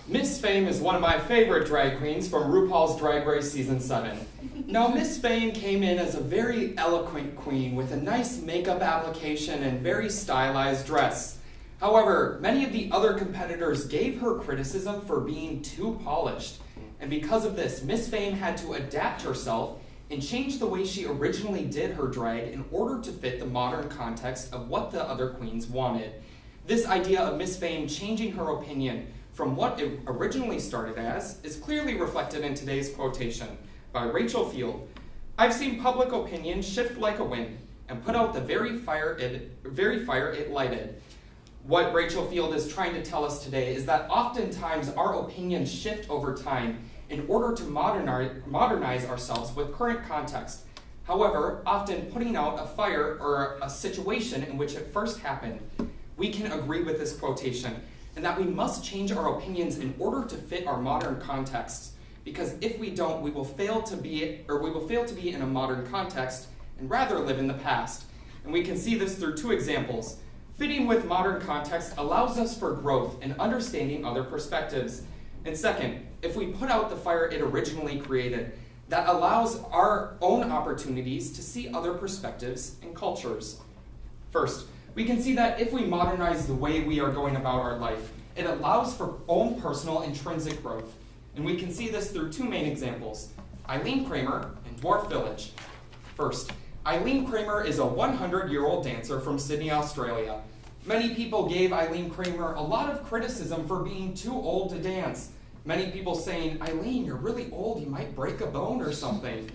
Miss Fame is one of my favorite drag queens from RuPaul's Drag Race Season 7. Now, Miss Fame came in as a very eloquent queen with a nice makeup application and very stylized dress. However, many of the other competitors gave her criticism for being too polished. And because of this, Miss Fame had to adapt herself and change the way she originally did her drag in order to fit the modern context of what the other queens wanted. This idea of Miss Fame changing her opinion from what it originally started as is clearly reflected in today's quotation by Rachel Field. "I've seen public opinion shift like a wind and put out the very fire it lighted." What Rachel Field is trying to tell us today is that oftentimes our opinions shift over time in order to modernize ourselves with current context. However, often putting out a fire or a situation in which it first happened, we can agree with this quotation, and that we must change our opinions in order to fit our modern contexts. Because if we don't, we will fail to be in a modern context and rather live in the past. And we can see this through two examples. Fitting with modern context allows us for growth and understanding other perspectives. And second, if we put out the fire it originally created, that allows our own opportunities to see other perspectives and cultures. First, we can see that if we modernize the way we are going about our life, it allows for own personal intrinsic growth. And we can see this through two main examples, Eileen Kramer and Dwarf Village. First, Eileen Kramer is a 100-year-old dancer from Sydney, Australia. Many people gave Eileen Kramer a lot of criticism for being too old to dance. Many people saying, "Eileen, you're really old, you might break a bone or something."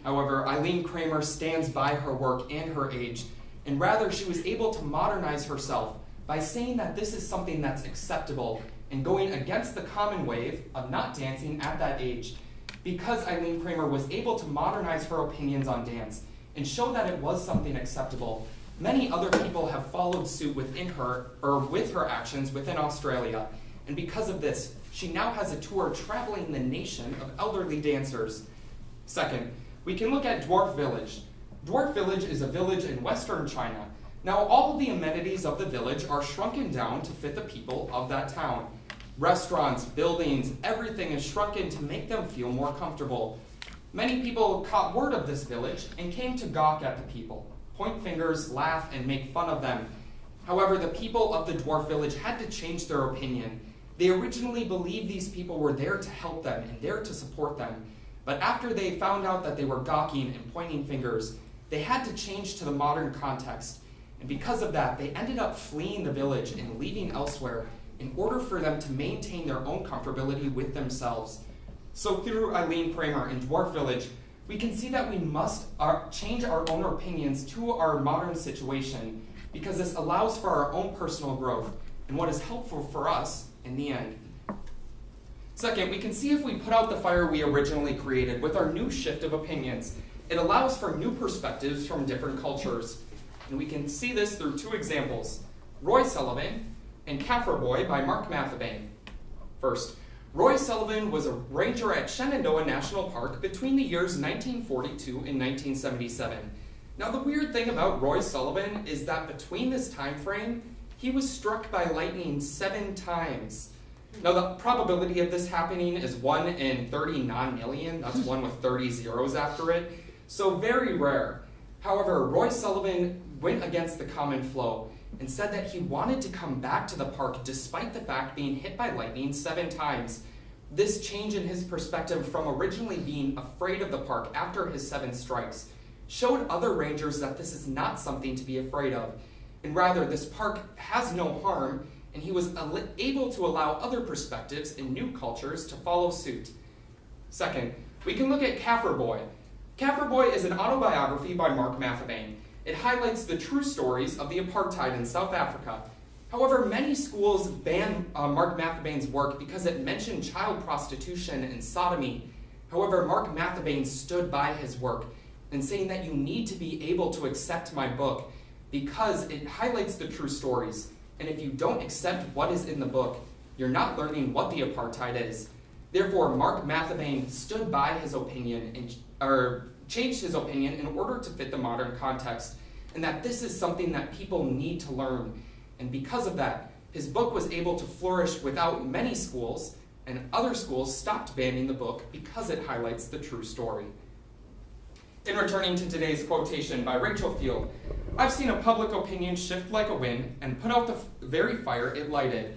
However, Eileen Kramer stands by her work and her age, and rather she was able to modernize herself by saying that this is something that's acceptable and going against the common wave of not dancing at that age. Because Eileen Kramer was able to modernize her opinions on dance and show that it was something acceptable, many other people have followed suit with her actions within Australia. And because of this, she now has a tour traveling the nation of elderly dancers. Second, we can look at Dwarf Village. Dwarf Village is a village in Western China. Now, all of the amenities of the village are shrunken down to fit the people of that town. Restaurants, buildings, everything is shrunken to make them feel more comfortable. Many people caught word of this village and came to gawk at the people, point fingers, laugh, and make fun of them. However, the people of the Dwarf Village had to change their opinion. They originally believed these people were there to help them and there to support them. But after they found out that they were gawking and pointing fingers, they had to change to the modern context. And because of that, they ended up fleeing the village and leaving elsewhere in order for them to maintain their own comfortability with themselves. So through Eileen Kramer and Dwarf Village, we can see that we must change our own opinions to our modern situation, because this allows for our own personal growth and what is helpful for us in the end. Second, we can see if we put out the fire we originally created with our new shift of opinions, it allows for new perspectives from different cultures. And we can see this through two examples, Roy Sullivan and Kaffir Boy by Mark Mathebane. First, Roy Sullivan was a ranger at Shenandoah National Park between the years 1942 and 1977. Now, the weird thing about Roy Sullivan is that between this time frame, he was struck by lightning 7 times. Now, the probability of this happening is 1 in 30 non-million. That's 1 with 30 zeros after it. So very rare. However, Roy Sullivan went against the common flow and said that he wanted to come back to the park despite the fact being hit by lightning 7 times. This change in his perspective from originally being afraid of the park after his 7 strikes showed other rangers that this is not something to be afraid of, and rather this park has no harm, and he was able to allow other perspectives and new cultures to follow suit. Second, we can look at Kaffir Boy. Kaffir Boy is an autobiography by Mark Mathebane. It highlights the true stories of the apartheid in South Africa. However, many schools banned Mark Mathebane's work because it mentioned child prostitution and sodomy. However, Mark Mathebane stood by his work and saying that you need to be able to accept my book because it highlights the true stories. And if you don't accept what is in the book, you're not learning what the apartheid is. Therefore, Mark Mathebane stood by his opinion and changed his opinion in order to fit the modern context, and that this is something that people need to learn. And because of that, His book was able to flourish without many schools, and other schools stopped banning the book because it highlights the true story. In returning to today's quotation by Rachel Field, I've seen a public opinion shift like a wind and put out the very fire it lighted.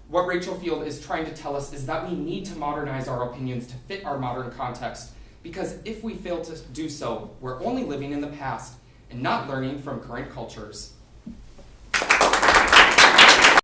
What Rachel Field is trying to tell us is that we need to modernize our opinions to fit our modern context, because if we fail to do so, we're only living in the past and not learning from current cultures.